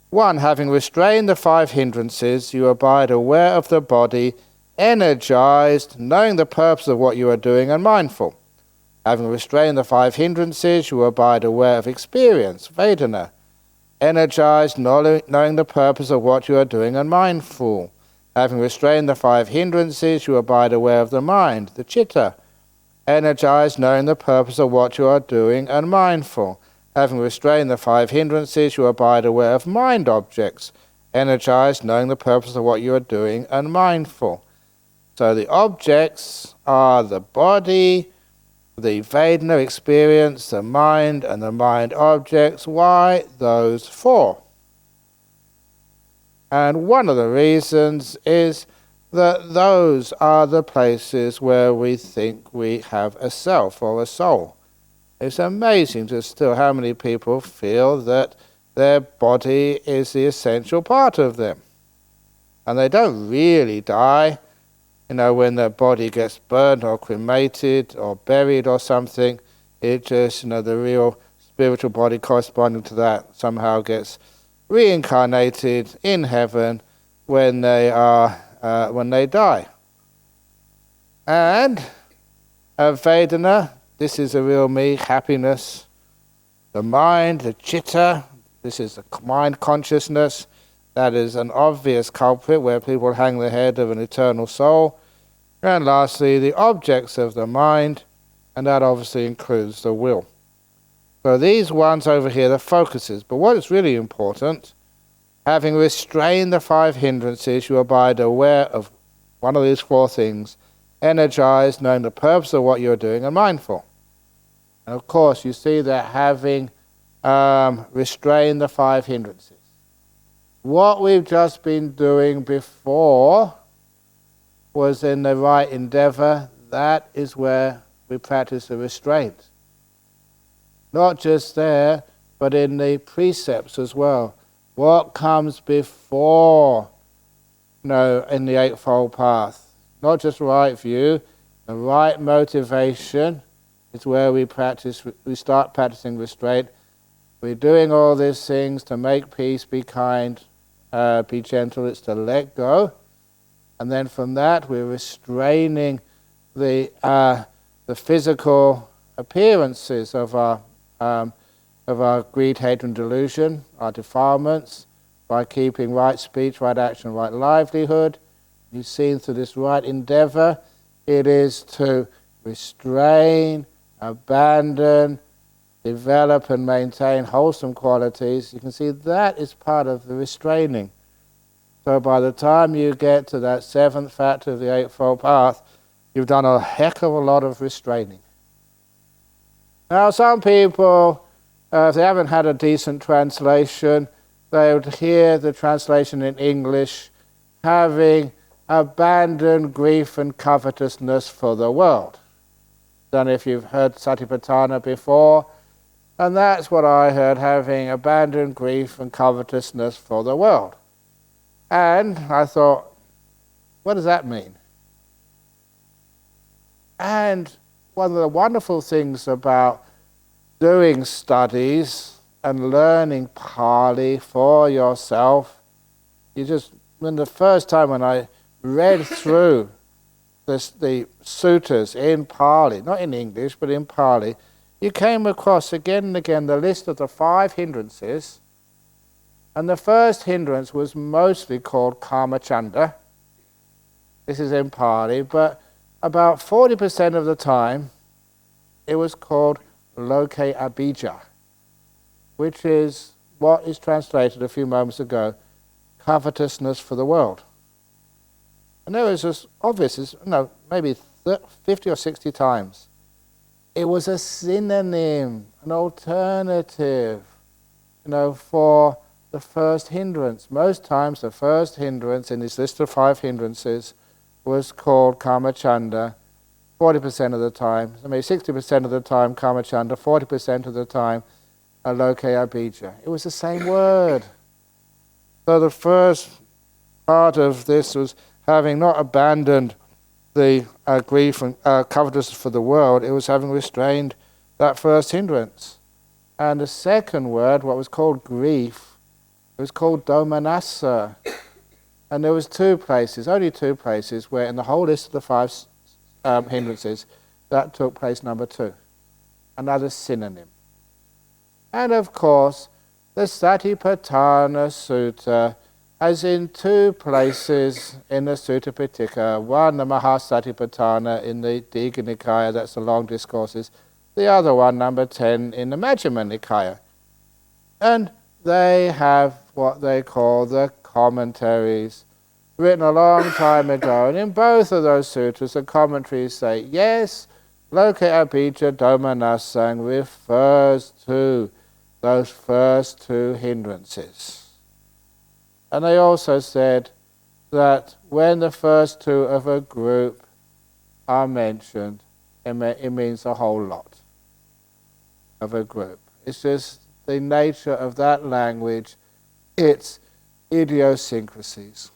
1. Having restrained the 5 hindrances, you abide aware of the body, energized, knowing the purpose of what you are doing and mindful. Having restrained the 5 hindrances, you abide aware of experience, Vedana, energized, knowing the purpose of what you are doing and mindful. Having restrained the 5 hindrances, you abide aware of the mind, the Chitta, energized, knowing the purpose of what you are doing and mindful. Having restrained the 5 hindrances, you abide aware of mind objects, energized, knowing the purpose of what you are doing and mindful. So the objects are the body, the Vedana experience, the mind, and the mind objects. Why those 4? And one of the reasons is that those are the places where we think we have a self or a soul. It's amazing just still how many people feel that their body is the essential part of them. And they don't really die, when their body gets burned or cremated or buried or something. It just, the real spiritual body corresponding to that somehow gets reincarnated in heaven when they die. And Vedana, this is a real me, happiness. The mind, the Chitta, this is the mind consciousness. That is an obvious culprit where people hang the head of an eternal soul. And lastly, the objects of the mind, and that obviously includes the will. So these ones over here, the focuses. But what is really important, having restrained the 5 hindrances, you abide aware of one of these 4 things, energized, knowing the purpose of what you're doing, and mindful. And of course, you see that having restrained the 5 hindrances. What we've just been doing before was in the right endeavor. That is where we practice the restraint. Not just there, but in the precepts as well. What comes before, in the Eightfold Path? Not just right view, the right motivation is where we start practicing restraint. We're doing all these things to make peace, be kind, be gentle. It's to let go. And then from that, we're restraining the physical appearances of our greed, hatred, and delusion, our defilements, by keeping right speech, right action, right livelihood. You've seen through this right endeavor, it is to restrain, abandon, develop and maintain wholesome qualities. You can see that is part of the restraining. So by the time you get to that 7th factor of the Eightfold Path, you've done a heck of a lot of restraining. Now some people, if they haven't had a decent translation, they would hear the translation in English, having abandoned grief and covetousness for the world. Don't know if you've heard Satipatthana before, and that's what I heard, having abandoned grief and covetousness for the world. And I thought, what does that mean? And one of the wonderful things about doing studies and learning Pali for yourself, the first time when I read through the suttas in Pali, not in English, but in Pali, you came across again and again the list of the 5 hindrances And the first hindrance was mostly called Kamachanda. This is in Pali, but about 40% of the time it was called Loke Abhija, which is what is translated a few moments ago, covetousness for the world. And there was just obvious, maybe 50 or 60 times. It was a synonym, an alternative, for the first hindrance. Most times the first hindrance in this list of 5 hindrances was called Kamachanda, 40% of the time, maybe 60% of the time Kamachanda, 40% of the time Loke Abhija. It was the same word. So the first part of this was having not abandoned the grief and covetousness for the world, it was having restrained that first hindrance. And the second word, what was called grief, it was called domanassa. And there was only two places where in the whole list of the 5 hindrances, that took place number 2. Another synonym. And of course, the Satipatthana Sutta, as in 2 places in the Sutta Pitaka, one the Mahasatipatthana in the Digha Nikaya, that's the long discourses, the other one, number 10, in the Majjhima Nikaya. And they have what they call the commentaries, written a long time ago, and in both of those sutras the commentaries say, yes, Loke Abhija Domanassa refers to those first 2 hindrances. And they also said that when the first 2 of a group are mentioned, it means a whole lot of a group. It's just the nature of that language, its idiosyncrasies.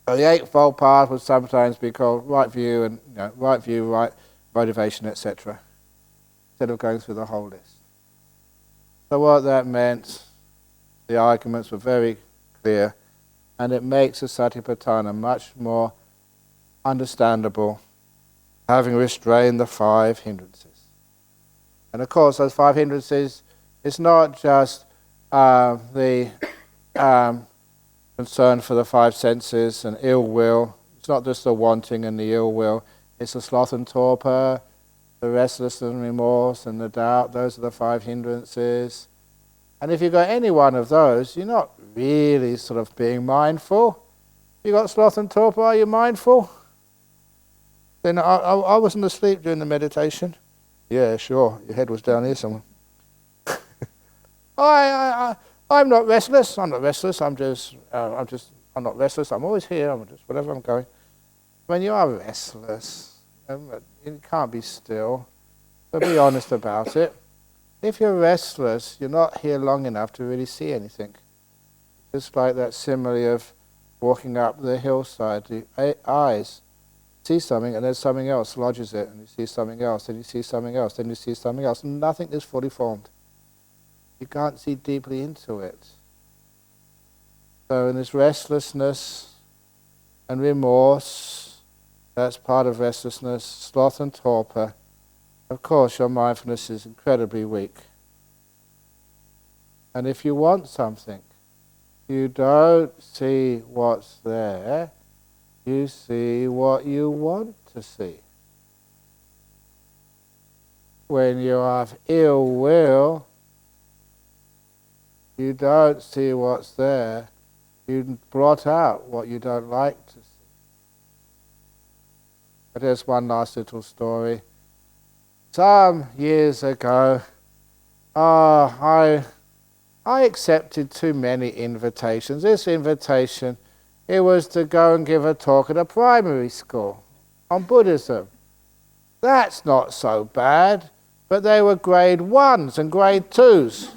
So the Eightfold Path would sometimes be called right view and right motivation, etc., instead of going through the whole list. So what that meant, the arguments were very clear, and it makes the Satipatthana much more understandable, having restrained the 5 hindrances. And of course, those 5 hindrances, it's not just the concern for the 5 senses and ill will. It's not just the wanting and the ill will. It's the sloth and torpor, the restlessness and remorse and the doubt. Those are the 5 hindrances. And if you've got any one of those, you're not really sort of being mindful. You got sloth and torpor, are you mindful? Then I wasn't asleep during the meditation. Yeah, sure. Your head was down here somewhere. I'm not restless. I'm not restless. I'm not restless. I'm always here. I'm just wherever I'm going. When you are restless, you can't be still. So be honest about it. If you're restless, you're not here long enough to really see anything. Just like that simile of walking up the hillside, the eyes see something and then something else lodges it, and you see something else, and you see something else, then you see something else, and nothing is fully formed. You can't see deeply into it. So in this restlessness and remorse, that's part of restlessness, sloth and torpor, of course your mindfulness is incredibly weak. And if you want something, you don't see what's there, you see what you want to see. When you have ill will, you don't see what's there, you blot out what you don't like to see. But there's one last little story. Some years ago, I accepted too many invitations. This invitation, it was to go and give a talk at a primary school on Buddhism. That's not so bad, but they were grade 1s and grade 2s.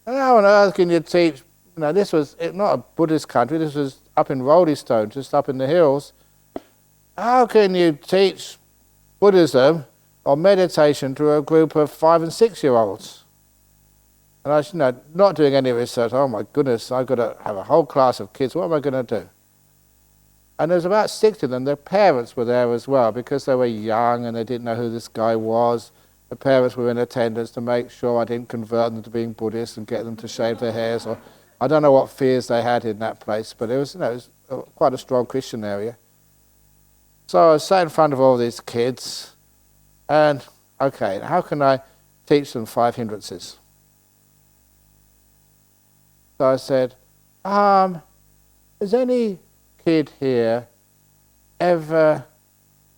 And how on earth can you teach, this was not a Buddhist country, this was up in Roldystone, just up in the hills. How can you teach Buddhism or meditation to a group of 5 and 6-year-olds? And I, not doing any research, oh my goodness, I've got to have a whole class of kids, what am I going to do? And there's about 60 of them, their parents were there as well, because they were young and they didn't know who this guy was. the parents were in attendance to make sure I didn't convert them to being Buddhists and get them to shave their hairs, or I don't know what fears they had in that place, but it was, it was quite a strong Christian area. So I was sat in front of all these kids, and okay, how can I teach them 5 hindrances? So I said, has any kid here ever,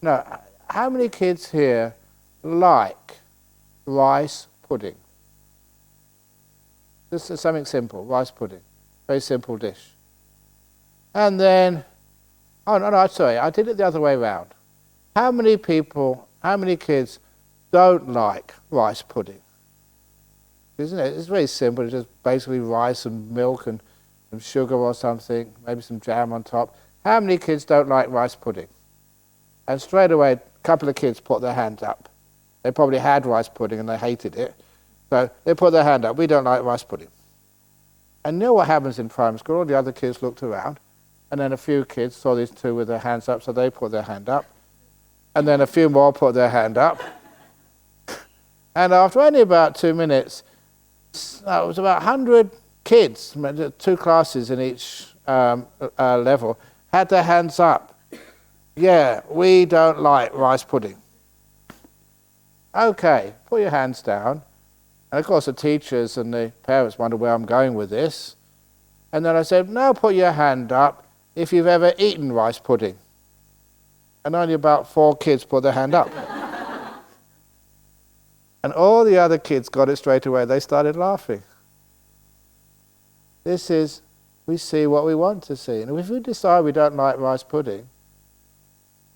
no, how many kids here like rice pudding? This is something simple, rice pudding. Very simple dish. And then, oh no, sorry, I did it the other way around. How many kids don't like rice pudding? Isn't it? It's very simple, it's just basically rice and milk and some sugar or something, maybe some jam on top. How many kids don't like rice pudding? And straight away, a couple of kids put their hands up. They probably had rice pudding and they hated it. So they put their hand up, we don't like rice pudding. And you know what happens in primary school? All the other kids looked around, and then a few kids saw these two with their hands up, so they put their hand up. And then a few more put their hand up. And after only about 2 minutes, it was about 100 kids, 2 classes in each level, had their hands up. Yeah, we don't like rice pudding. Okay, put your hands down. And of course the teachers and the parents wonder where I'm going with this. And then I said, now put your hand up if you've ever eaten rice pudding. And only about 4 kids put their hand up. And all the other kids got it straight away. They started laughing. This is, we see what we want to see. And if we decide we don't like rice pudding,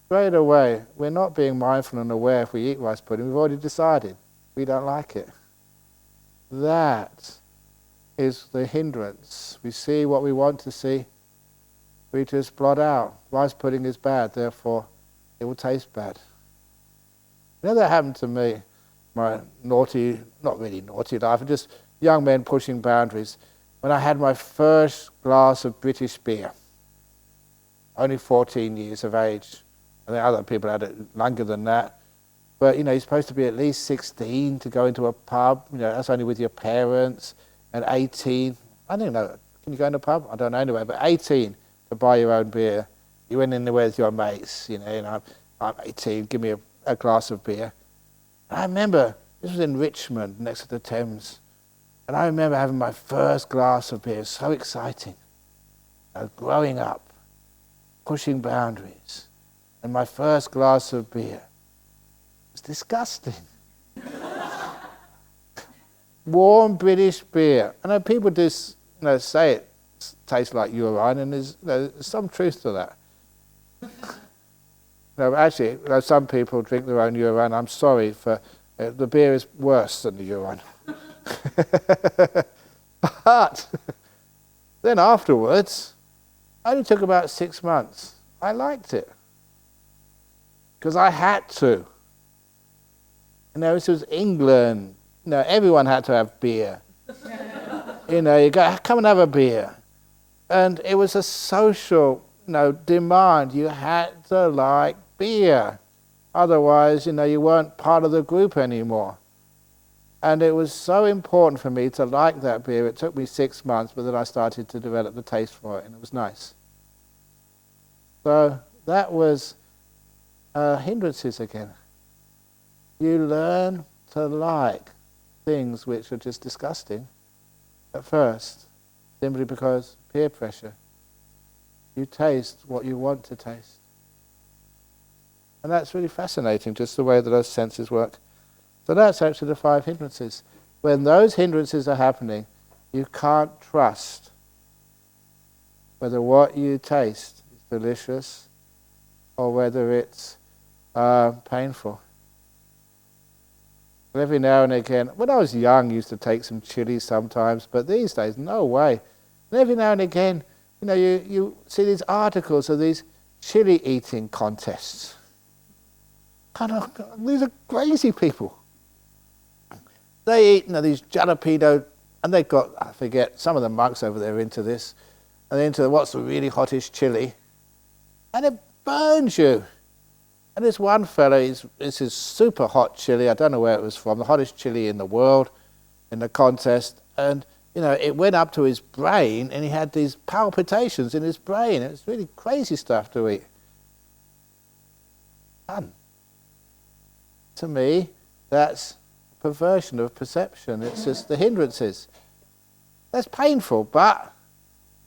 straight away, we're not being mindful and aware if we eat rice pudding. We've already decided we don't like it. That is the hindrance. We see what we want to see. We just blot out. Rice pudding is bad, therefore it will taste bad. You know, that happened to me. My naughty, not really naughty life, just young men pushing boundaries. When I had my first glass of British beer, only 14 years of age. I think other people had it longer than that. But, you know, you're supposed to be at least 16 to go into a pub. You know, that's only with your parents. And 18, I don't know, can you go in a pub? I don't know anyway, but 18 to buy your own beer. You went in there with your mates, you know, I'm 18, give me a glass of beer. I remember, this was in Richmond, next to the Thames, and I remember having my first glass of beer. So exciting. I was growing up, pushing boundaries, and my first glass of beer. It was disgusting. Warm British beer. I know people do, say it tastes like urine, and there's some truth to that. No, actually, some people drink their own urine. I'm sorry for the beer is worse than the urine. But then afterwards, it only took about 6 months. I liked it because I had to. You know, this was England. You know, everyone had to have beer. You know, you go, come and have a beer, and it was a social, demand. You had to like beer. Otherwise, you weren't part of the group anymore. And it was so important for me to like that beer. It took me 6 months, but then I started to develop the taste for it, and it was nice. So that was hindrances again. You learn to like things which are just disgusting at first, simply because peer pressure. You taste what you want to taste. And that's really fascinating, just the way that those senses work. So that's actually the 5 hindrances. When those hindrances are happening, you can't trust whether what you taste is delicious or whether it's painful. But every now and again, when I was young, I used to take some chili sometimes, but these days, no way. And every now and again, you see these articles of these chili eating contests. These are crazy people. They eat these jalapeno, and they've got, I forget, some of the monks over there are into this, and they're into what's the really hottest chili, and it burns you. And this one fellow, this is super hot chili, I don't know where it was from, the hottest chili in the world, in the contest, and it went up to his brain, and he had these palpitations in his brain. It was really crazy stuff to eat. Fun. To me, that's perversion of perception. It's just the hindrances. That's painful, but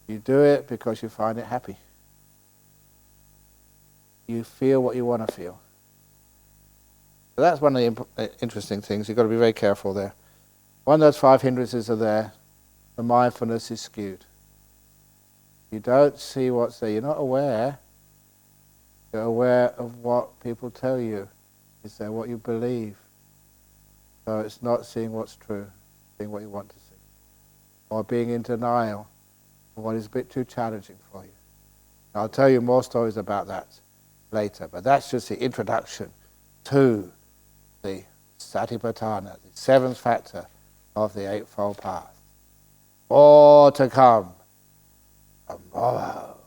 you do it because you find it happy. You feel what you want to feel. So that's one of the interesting things. You've got to be very careful there. When those 5 hindrances are there, the mindfulness is skewed. You don't see what's there. You're not aware. You're aware of what people tell you. Is there what you believe? So it's not seeing what's true, seeing what you want to see. Or being in denial of what is a bit too challenging for you. I'll tell you more stories about that later, but that's just the introduction to the Satipatthana, the 7th factor of the Eightfold Path. More to come tomorrow.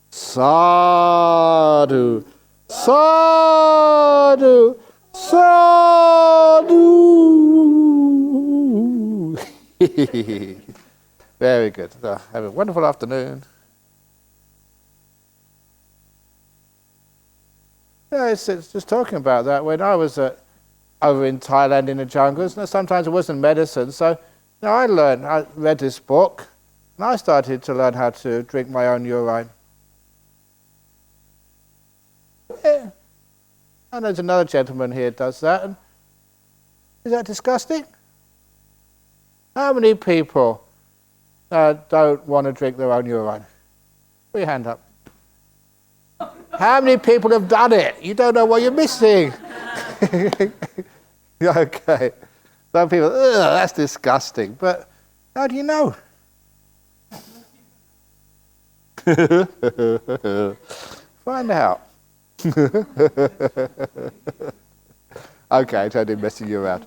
Sadhu, sadhu, sadhu. Very good. So, have a wonderful afternoon. Yeah, it's just talking about that. When I was over in Thailand in the jungles, sometimes it wasn't medicine, so I read this book, and I started to learn how to drink my own urine. Yeah. And there's another gentleman here who does that. And is that disgusting? How many people don't want to drink their own urine? Put your hand up. How many people have done it? You don't know what you're missing. Okay. Some people, that's disgusting. But how do you know? Find out. Okay, I tried to messing you around.